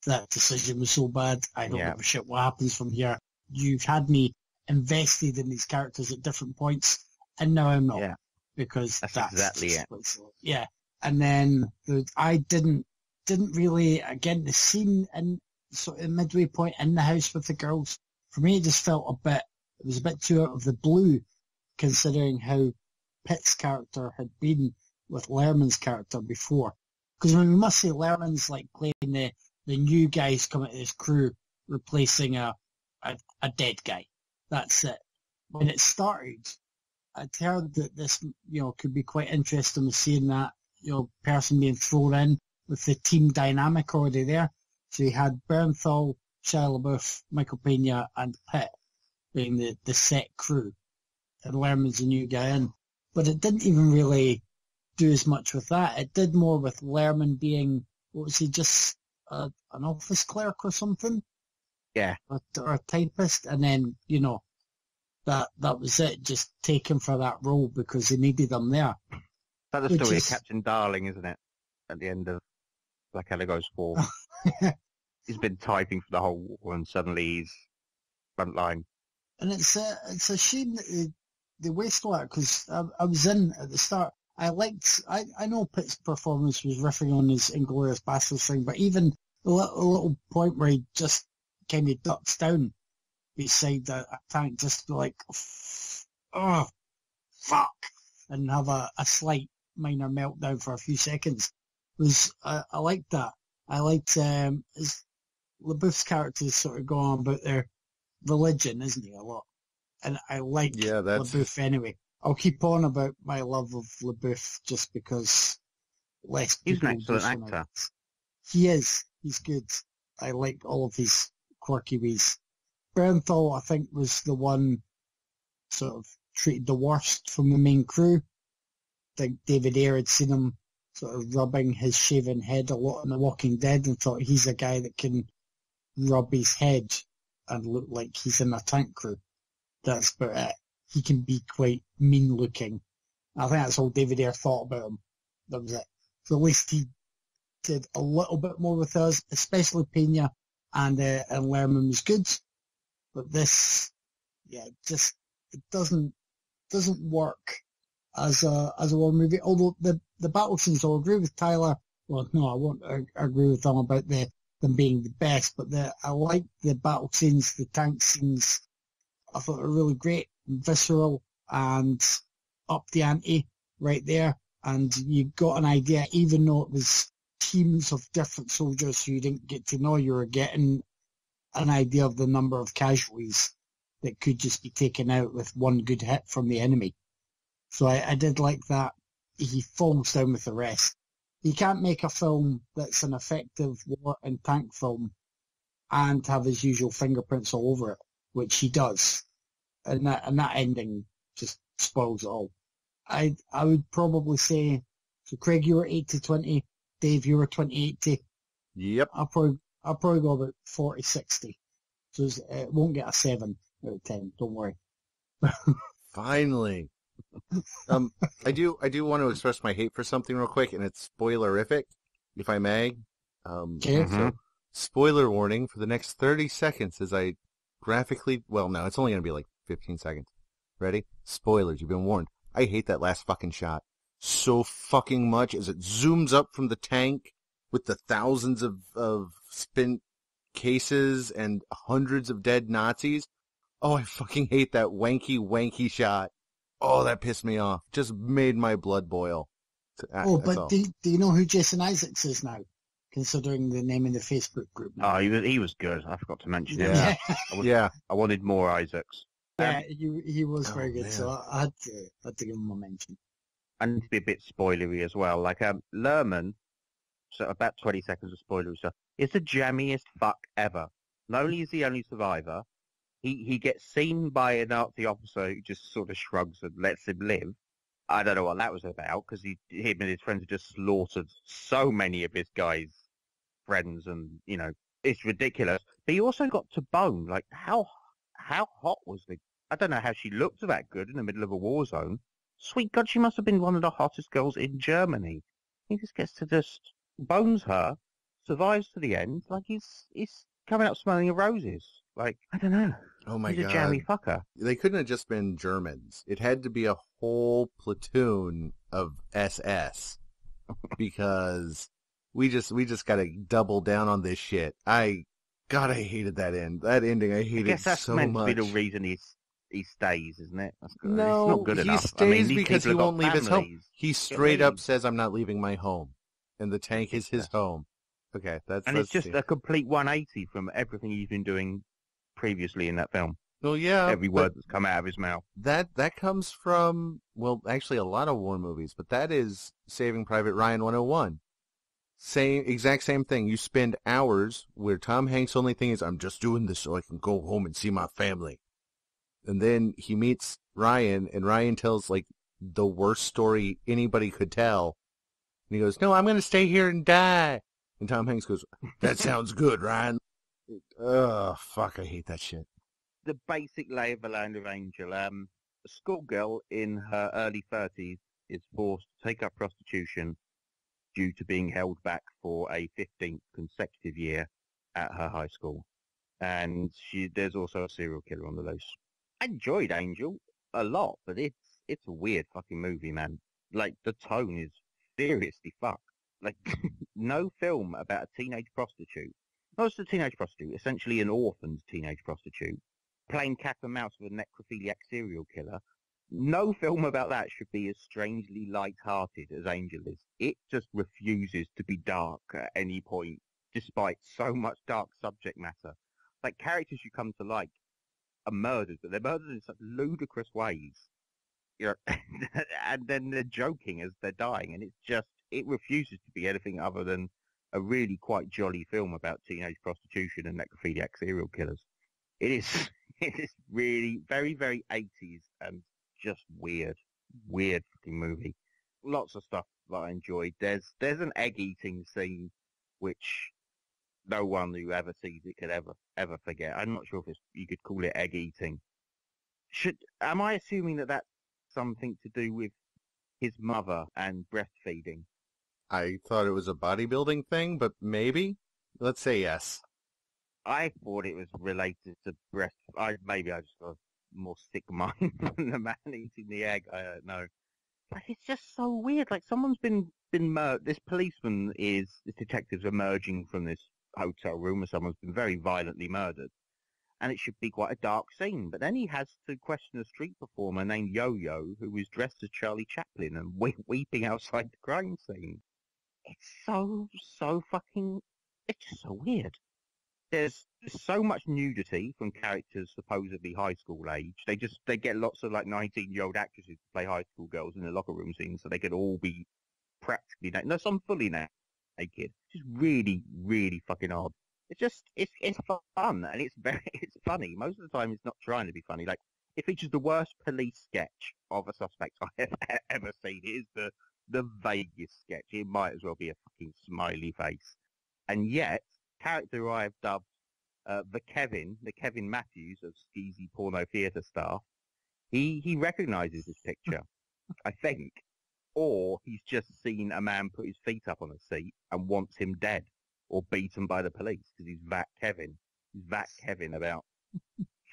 That decision was so bad, I don't give a shit what happens from here. You've had me invested in these characters at different points, and now I'm not. Yeah. because That's that's exactly just it. yeah. And then I didn't really, again, the scene in sort of midway point in the house with the girls, for me it just felt it was a bit too out of the blue, considering how Pitt's character had been with Lerman's character before. Because we must say Lerman's like playing the new guys coming to his crew, replacing a dead guy. That's it. When it started, I'd heard that this, could be quite interesting with seeing that, person being thrown in with the team dynamic already there. So you had Bernthal, Shia LaBeouf, Michael Pena, and Pitt being the set crew, and Lerman's a new guy in. But it didn't even really do as much with that. It did more with Lerman being, what was he, just an office clerk or something? Yeah. Or a typist, and then, that was it, just taken for that role because he needed them there. That's the story of Captain Darling, isn't it? At the end of Blackadder Goes 4. He's been typing for the whole war and suddenly he's front line. And it's a shame that they waste all that, because I was in at the start. I know Pitt's performance was riffing on his Inglourious Basterds thing, but even a little point where he just kind of ducks down beside a tank, just like, oh, fuck, and have a slight minor meltdown for a few seconds. I liked that. I liked LaBeouf's characters sort of going on about their religion, isn't he, a lot? And I like LaBeouf anyway. I'll keep on about my love of LaBeouf just because less people. He's an excellent actor. He is. He's good. I like all of his quirky ways. Bernthal, I think, was the one sort of treated the worst from the main crew. I think David Ayer had seen him sort of rubbing his shaven head a lot in The Walking Dead and thought he's a guy that can rub his head and look like he's in a tank crew. That's about it. He can be quite mean looking. I think that's all David Ayer thought about him. That was it. So at least he did a little bit more with us, especially Pena, and Lerman was good. But this, it doesn't work as a war movie. Although the battle scenes, I'll agree with Tyler. Well, no, I won't agree with them about them being the best, but I like the battle scenes, the tank scenes. I thought they were really great, visceral, and up the ante right there. And you got an idea, even though it was teams of different soldiers who you didn't get to know, you were getting an idea of the number of casualties that could just be taken out with one good hit from the enemy. So I did like that. He falls down with the rest. You can't make a film that's an effective war and tank film and have his usual fingerprints all over it, which he does. And that ending just spoils it all. I would probably say, so Craig, you were 80-20, Dave, you were 20-80. Yep. I'll probably go about 40-60. So it won't get a 7 out of 10, don't worry. Finally. I do want to express my hate for something real quick, and it's spoilerific, if I may. Okay. So, spoiler warning for the next 30 seconds as I graphically, well, no, it's only going to be like 15 seconds. Ready? Spoilers, you've been warned. I hate that last fucking shot so fucking much as it zooms up from the tank with the thousands of spent cases and hundreds of dead Nazis. Oh, I fucking hate that wanky shot. Oh, that pissed me off. Just made my blood boil. But do you know who Jason Isaacs is now? Considering the name in the Facebook group now. Oh, he was good. I forgot to mention him. Yeah. I wanted more Isaacs. Yeah, he was very good, man. so I had to give him a mention. I need to be a bit spoilery as well. Like Lerman, so about 20 seconds of spoilery stuff, is the jammiest fuck ever. Not only is he only survivor, he gets seen by a Nazi officer who just sort of shrugs and lets him live. I don't know what that was about, because him and his friends have just slaughtered so many of his guys' friends, and, it's ridiculous. But he also got to bone. Like, how hot was the... I don't know how she looked that good in the middle of a war zone. Sweet God, she must have been one of the hottest girls in Germany. He just gets to just bones her, survives to the end, like he's coming out smelling of roses. Like, I don't know. Oh my He's a God. jammy fucker. They couldn't have just been Germans. It had to be a whole platoon of SS because we just got to double down on this shit. God, I hated that end. That ending, I I hated guess that's so meant much. to be the reason he stays, isn't it? It's No, not good he enough. stays I mean, these because people he have got won't leave his home. families. He straight up says, "I'm not leaving my home," and the tank is his Ridiculous. home. Okay, And it's just yeah. a complete 180 from everything he's been doing previously in that film. Well, yeah, Every but word that's come out of his mouth. that comes from, well, actually a lot of war movies, but that is Saving Private Ryan 101. Exact same thing. You spend hours where Tom Hanks' only thing is, I'm just doing this so I can go home and see my family. And then he meets Ryan, and Ryan tells like the worst story anybody could tell. And he goes, no, I'm going to stay here and die. And Tom Hanks goes, that sounds good, Ryan. Ugh, fuck, I hate that shit. The basic lay of the land of Angel. A schoolgirl in her early 30s is forced to take up prostitution due to being held back for a 15th consecutive year at her high school. And there's also a serial killer on the loose. I enjoyed Angel a lot, but it's a weird fucking movie, man. Like, the tone is seriously fucked. Like, no film about a teenage prostitute. Not just a teenage prostitute, essentially an orphaned teenage prostitute, playing cat and mouse with a necrophiliac serial killer. No film about that should be as strangely light-hearted as Angel is. It just refuses to be dark at any point, despite so much dark subject matter. Like, characters you come to like are murdered, but they're murdered in such ludicrous ways. You know, and then they're joking as they're dying, and it refuses to be anything other than a really quite jolly film about teenage prostitution and necrophiliac serial killers. It is really very, very 80s and just weird fucking movie. Lots of stuff that I enjoyed. There's an egg eating scene which no one who ever sees it could ever forget. I'm not sure if you could call it egg eating. Am I assuming that that's something to do with his mother and breastfeeding? I thought it was a bodybuilding thing, but maybe. Let's say yes. I thought it was related to breast. Maybe I just got a more sick mind than the man eating the egg. I don't know. But it's just so weird. Like, someone's been murdered. This detective's emerging from this hotel room where someone's been very violently murdered. And it should be quite a dark scene. But then he has to question a street performer named Yo-Yo, who was dressed as Charlie Chaplin and weeping outside the crime scene. It's so fucking... It's just so weird. There's so much nudity from characters supposedly high school age. They get lots of like 19-year-old actresses to play high school girls in the locker room scenes, so they could all be practically naked. No, some fully naked. Just really, really fucking odd. It's fun and it's funny. Most of the time, it's not trying to be funny. Like, it features the worst police sketch of a suspect I have ever seen. It is the vaguest sketch. It might as well be a fucking smiley face, and yet. Character who I have dubbed the Kevin Matthews of skeezy porno theatre staff, he recognises this picture, I think, or he's just seen a man put his feet up on a seat and wants him dead or beaten by the police because he's that Kevin. He's that Kevin about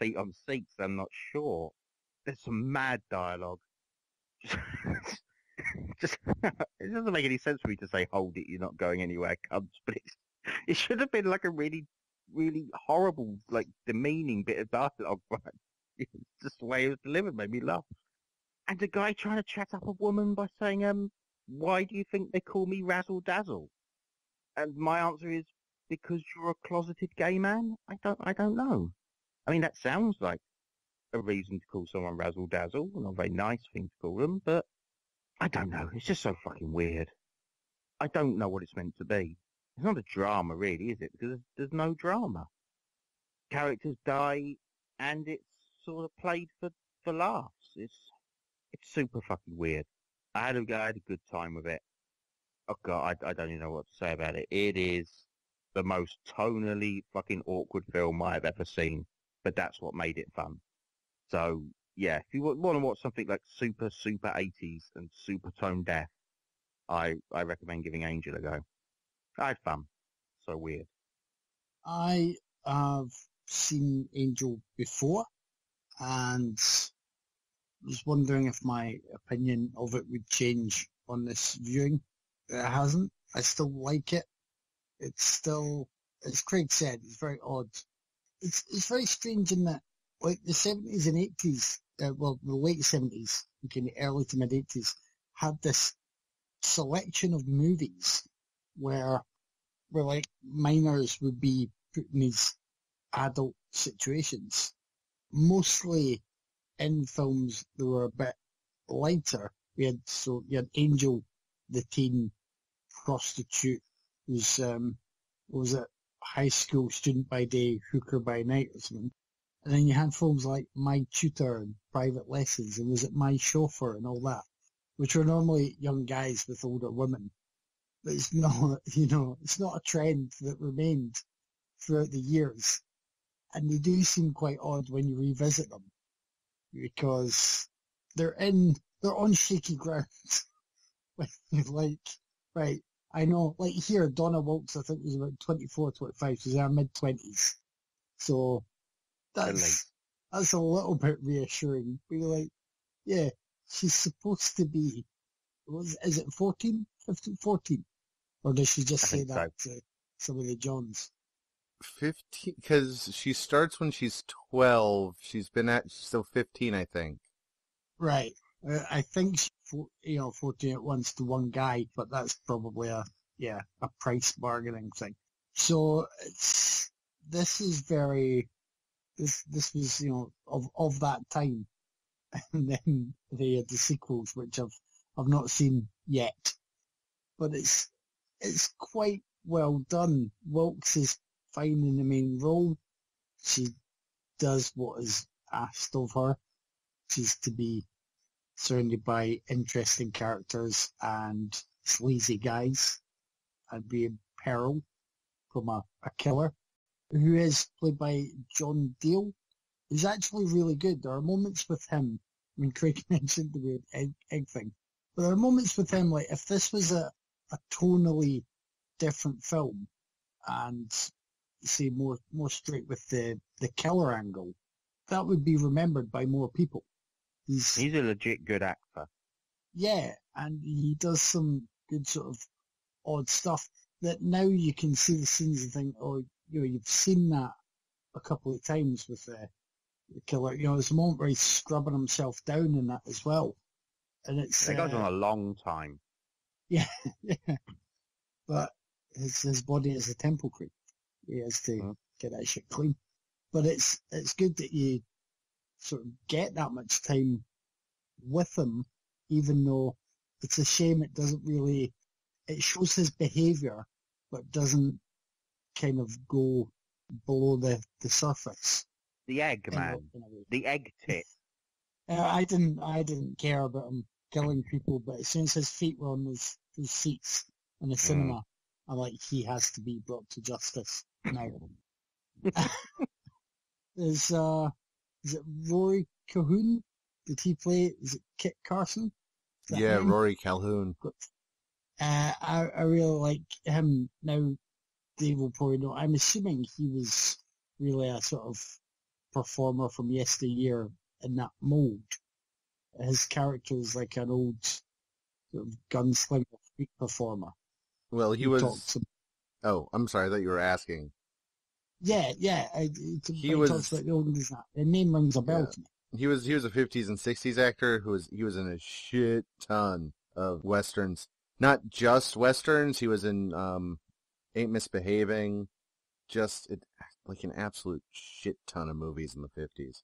feet on seats. I'm not sure. There's some mad dialogue. Just it doesn't make any sense for me to say, "Hold it, you're not going anywhere, cubs," but it should have been like a really, really horrible, like demeaning bit of dialogue. But it's just the way it was delivered made me laugh. And a guy trying to chat up a woman by saying, "Why do you think they call me Razzle Dazzle?" And my answer is, because you're a closeted gay man. I don't know. I mean, that sounds like a reason to call someone Razzle Dazzle. Not a very nice thing to call them, but I don't know. It's just so fucking weird. I don't know what it's meant to be. It's not a drama, really, is it? Because there's no drama. Characters die, and it's sort of played for laughs. It's super fucking weird. I had a good time with it. Oh god, I don't even know what to say about it. It is the most tonally fucking awkward film I've ever seen, but that's what made it fun. So yeah, if you want to watch something like super 80s and super tone deaf, I recommend giving Angel a go. I had fun. So weird. I have seen Angel before, and was wondering if my opinion of it would change on this viewing. It hasn't. I still like it. It's still, as Craig said, it's very odd. It's very strange in that, like, the 70s and 80s, the late 70s, okay, the early to mid 80s, had this selection of movies where like minors would be put in these adult situations, mostly in films that were a bit lighter. You had Angel, the teen prostitute, who's was a high school student by day, hooker by night or something. And then you had films like My Tutor and Private Lessons and Was It My Chauffeur and all that, which were normally young guys with older women. But it's not, it's not a trend that remained throughout the years. And they do seem quite odd when you revisit them, because they're on shaky ground. Like, right, I know, like here, Donna Waltz, I think, was about 24, 25, she's in her mid-20s. So that's a little bit reassuring. We're like, yeah, she's supposed to be, is it 14? 15, 14? Or does she just say that to some of the Johns? 15, because she starts when she's 12. She's still 15, I think. Right. I think she's 14 at once to one guy, but that's probably a price bargaining thing. So this was, of that time. And then they had the sequels, which I've not seen yet. But it's quite well done. Wilkes is fine in the main role. She does what is asked of her. She's to be surrounded by interesting characters and sleazy guys and be in peril from a killer who is played by John Deal, who's actually really good. There are moments with him, I mean, Craig mentioned the weird egg thing, but there are moments with him, like, if this was a tonally different film and, say, more straight with the killer angle, that would be remembered by more people. He's a legit good actor. Yeah, and he does some good sort of odd stuff that now you can see the scenes and think, oh, you've seen that a couple of times with the killer. There's a moment where he's scrubbing himself down in that as well. And it's... That goes on a long time. Yeah, yeah. But his body is a temple creep. He has to get that shit clean. But it's good that you sort of get that much time with him, even though it's a shame it doesn't really, it shows his behaviour, but doesn't kind of go below the surface. The egg, man. The egg tip. I didn't care about him killing people, but as soon as his feet were on those seats in the cinema, I'm like, he has to be brought to justice now. Is it Rory Calhoun? Did he play? Is it Kit Carson? Yeah, Rory Calhoun. I really like him. Now, Dave will probably know. I'm assuming he was really a sort of performer from yesteryear in that mold. His character is like an old sort of gunslinger street performer. Well, he was... Oh, I'm sorry, I thought you were asking. Yeah. He talks about the old days. The name rings a bell to me. He was a 50s and 60s actor he was in a shit ton of westerns. Not just westerns. He was in Ain't Misbehaving. Like an absolute shit ton of movies in the 50s.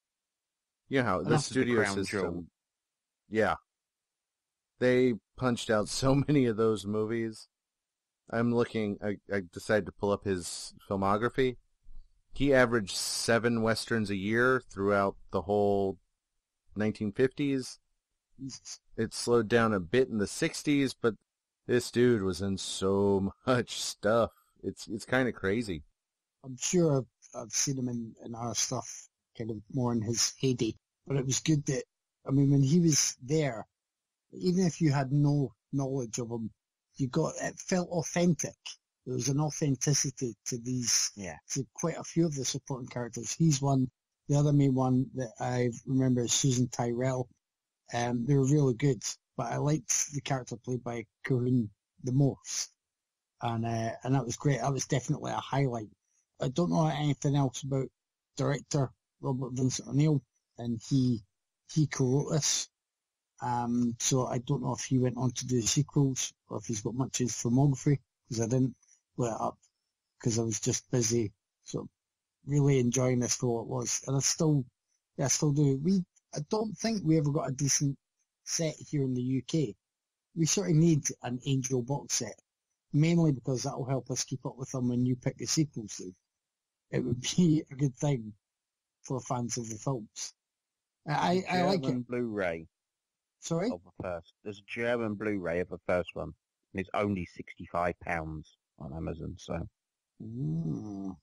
You know how the studio system... Yeah. They punched out so many of those movies. I'm looking... I decided to pull up his filmography. He averaged 7 westerns a year throughout the whole 1950s. It slowed down a bit in the 60s, but this dude was in so much stuff. It's kind of crazy. I'm sure I've seen him in other stuff, kind of more in his heyday. But it was good that, I mean, when he was there, even if you had no knowledge of him, it felt authentic. There was an authenticity to to quite a few of the supporting characters. He's one. The other main one that I remember is Susan Tyrrell. They were really good, but I liked the character played by Cahoon the most. And that was great. That was definitely a highlight. I don't know anything else about director Robert Vincent O'Neill, and he co-wrote this. So I don't know if he went on to do the sequels or if he's got much of his filmography, because I didn't look it up because I was just busy. So really enjoying this for what it was, and I still do. I don't think we ever got a decent set here in the UK. We sort of need an Angel box set, mainly because that will help us keep up with them when you pick the sequels. It would be a good thing for fans of the films. I like it. Blu-ray. Sorry? Of the first. There's a German Blu-ray of the first one, and it's only £65 on Amazon, so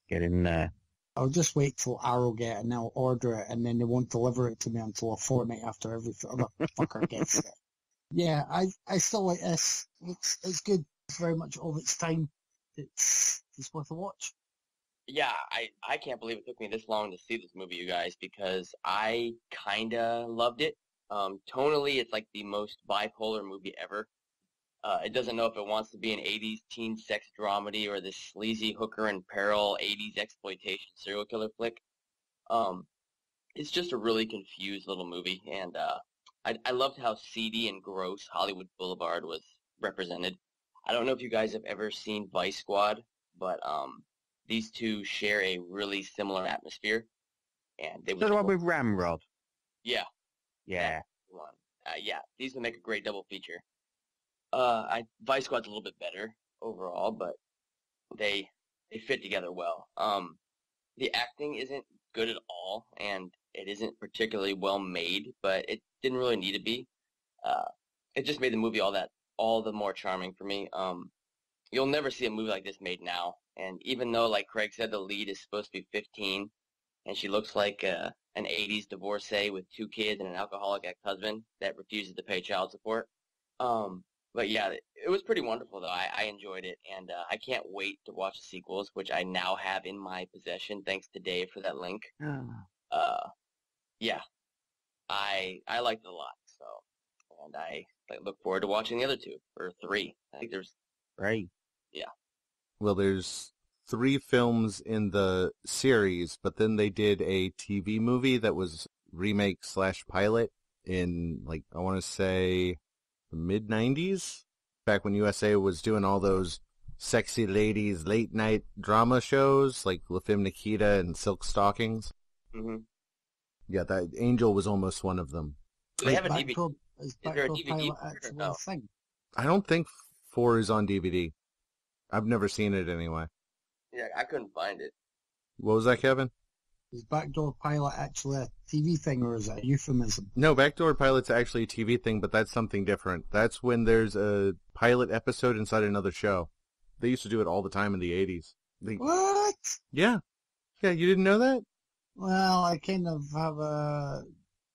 get in there. I'll just wait till Arrow get it and I'll order it, and then they won't deliver it to me until a fortnight after every other fucker gets it. Yeah, I still like this. It's good. It's very much of its time. It's worth a watch. Yeah, I can't believe it took me this long to see this movie, you guys, because I kinda loved it. Tonally, it's like the most bipolar movie ever. It doesn't know if it wants to be an 80s teen sex dramedy or this sleazy hooker in peril 80s exploitation serial killer flick. It's just a really confused little movie, and I loved how seedy and gross Hollywood Boulevard was represented. I don't know if you guys have ever seen Vice Squad, but these two share a really similar atmosphere. And they So the one with Ramrod? Yeah. Yeah. Yeah, these would make a great double feature. Vice Squad's a little bit better overall, but they fit together well. The acting isn't good at all, and it isn't particularly well made, but it didn't really need to be. It just made the movie all the more charming for me. You'll never see a movie like this made now, and even though, like Craig said, the lead is supposed to be 15, and she looks like an 80s divorcee with 2 kids and an alcoholic ex-husband that refuses to pay child support. But yeah, it was pretty wonderful, though. I enjoyed it, and I can't wait to watch the sequels, which I now have in my possession, thanks to Dave for that link. Yeah, I liked it a lot, so, and I look forward to watching the other 2, or 3. I think there's 3. Yeah. Well, there's 3 films in the series, but then they did a TV movie that was remake/pilot in, like, I want to say the mid-90s, back when USA was doing all those sexy ladies late-night drama shows, like La Femme Nikita and Silk Stockings. Mm-hmm. Yeah, that Angel was almost one of them. Do they have a DVD? Is there a Backdoor DVD Pilot for it or actually no? a thing? I don't think 4 is on DVD. I've never seen it anyway. Yeah, I couldn't find it. What was that, Kevin? Is Backdoor Pilot actually a TV thing, or is it a euphemism? No, Backdoor Pilot's actually a TV thing, but that's something different. That's when there's a pilot episode inside another show. They used to do it all the time in the 80s. What? Yeah. Yeah, you didn't know that? Well, I kind of have a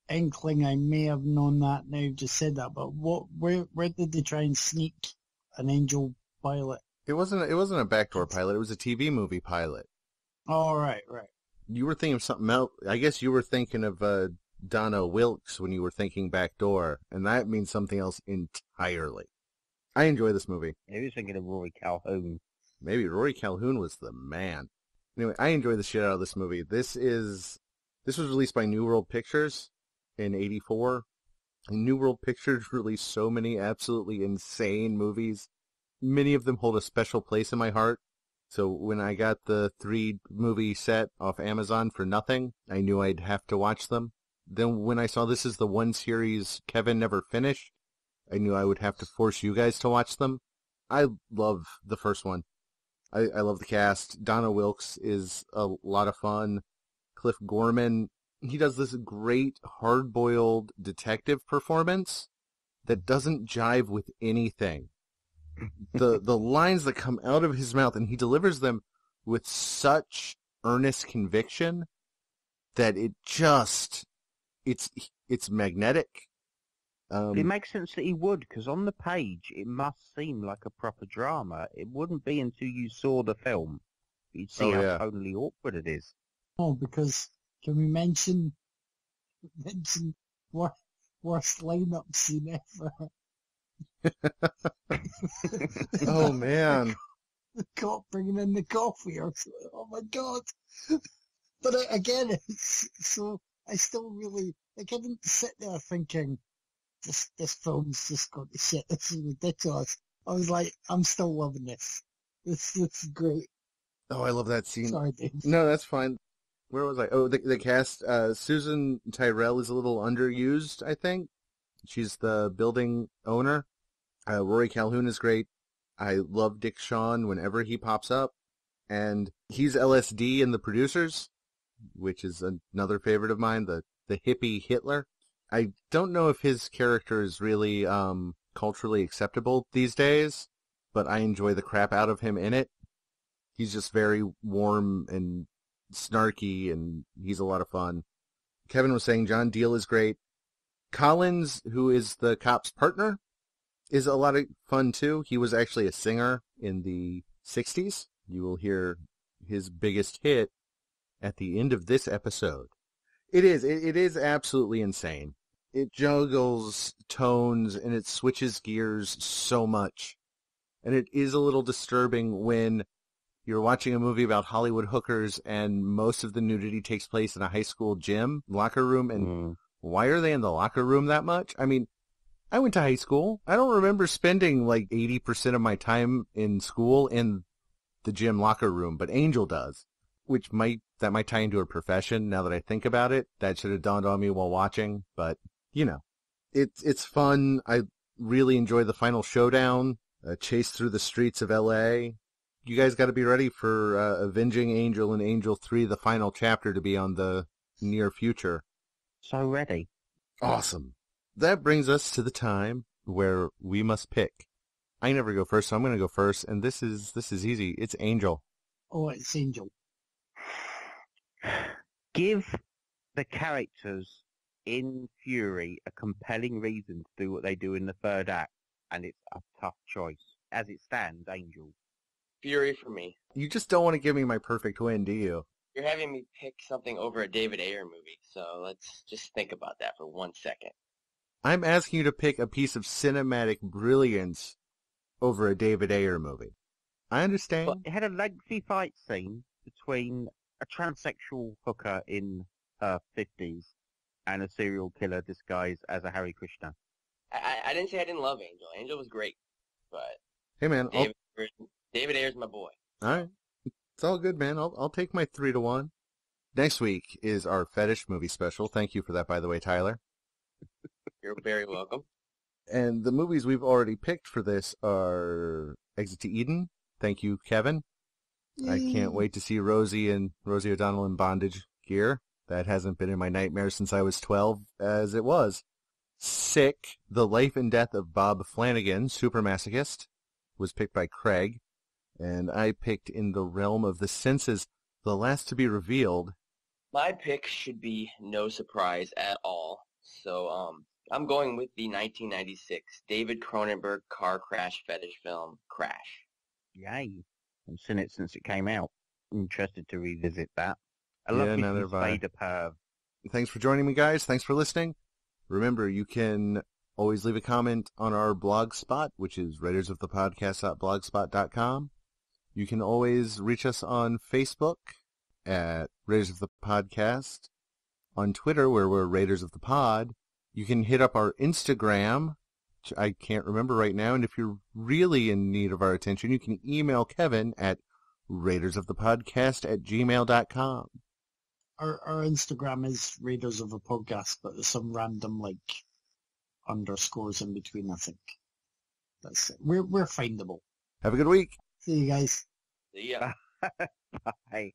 inkling I may have known that now you've just said that, but where did they try and sneak an Angel pilot? It wasn't a Backdoor Pilot, it was a TV movie pilot. Oh, right. You were thinking of something else. I guess you were thinking of Donna Wilkes when you were thinking Backdoor, and that means something else entirely. I enjoy this movie. Maybe he's thinking of Rory Calhoun. Maybe Rory Calhoun was the man. Anyway, I enjoy the shit out of this movie. This was released by New World Pictures in '84. And New World Pictures released so many absolutely insane movies. Many of them hold a special place in my heart. So when I got the 3-movie set off Amazon for nothing, I knew I'd have to watch them. Then when I saw this is the one series Kevin never finished, I knew I would have to force you guys to watch them. I love the first one. I love the cast. Donna Wilkes is a lot of fun. Cliff Gorman, he does this great hard-boiled detective performance that doesn't jive with anything. The lines that come out of his mouth, and he delivers them with such earnest conviction that it's magnetic. But it makes sense that he would, because on the page it must seem like a proper drama. It wouldn't be until you saw the film you'd see how totally awkward it is. Oh, because can we mention worst lineup scene ever? Oh man. The cop bringing in the coffee or something. Oh my god. But again, it's so I still really I didn't sit there thinking this film's just got to shit. This is ridiculous. I was like, I'm still loving this. This is great. Oh, I love that scene. Sorry, Dave. No, that's fine. Where was I? Oh, the cast. Susan Tyrell is a little underused, I think. She's the building owner. Rory Calhoun is great. I love Dick Shawn whenever he pops up. And he's LSD in The Producers, which is another favorite of mine, the hippie Hitler. I don't know if his character is really culturally acceptable these days, but I enjoy the crap out of him in it. He's just very warm and snarky, and he's a lot of fun. Kevin was saying John Deal is great. Collins, who is the cop's partner, is a lot of fun too. He was actually a singer in the 60s. You will hear his biggest hit at the end of this episode. It is absolutely insane. It juggles tones and it switches gears so much. And it is a little disturbing when you're watching a movie about Hollywood hookers and most of the nudity takes place in a high school gym locker room. And why are they in the locker room that much? I mean, I went to high school. I don't remember spending like 80% of my time in school in the gym locker room, but Angel does, which might tie into her profession now that I think about it. That should have dawned on me while watching, but you know, it's fun. I really enjoy the final showdown, chase through the streets of LA. You guys got to be ready for Avenging Angel and Angel 3, the final chapter, to be on the near future. So ready. Awesome. That brings us to the time where we must pick. I never go first, so I'm going to go first, and this is easy. It's Angel. Oh, it's Angel. Give the characters in Fury a compelling reason to do what they do in the third act, and it's a tough choice. As it stands, Angel. Fury for me. You just don't want to give me my perfect win, do you? You're having me pick something over a David Ayer movie, so let's just think about that for 1 second. I'm asking you to pick a piece of cinematic brilliance over a David Ayer movie. I understand. But it had a lengthy fight scene between a transsexual hooker in her 50s and a serial killer disguised as a Hare Krishna. I didn't say I didn't love Angel. Angel was great, but hey man, David Ayer's my boy. All right, it's all good, man. I'll take my 3-1. Next week is our fetish movie special. Thank you for that, by the way, Tyler. You're very welcome. And the movies we've already picked for this are Exit to Eden. Thank you, Kevin. I can't wait to see Rosie O'Donnell in bondage gear. That hasn't been in my nightmares since I was 12, as it was. Sick, The Life and Death of Bob Flanagan, Super Masochist, was picked by Craig. And I picked In the Realm of the Senses, The Last to be Revealed. My pick should be no surprise at all. So, I'm going with the 1996 David Cronenberg car crash fetish film, Crash. Yay. I've seen it since it came out. Interested to revisit that. I love Mr. Spider Perv. Thanks for joining me, guys. Thanks for listening. Remember, you can always leave a comment on our blog spot, which is raidersofthepodcast.blogspot.com. You can always reach us on Facebook at Raiders of the Podcast, on Twitter, where we're Raiders of the Pod. You can hit up our Instagram, which I can't remember right now, and if you're really in need of our attention, you can email Kevin at raidersofthepodcast@gmail.com. Our Instagram is Raiders of the Podcast, but there's some random underscores in between, I think. That's it. We're findable. Have a good week. See you guys. See ya. Bye.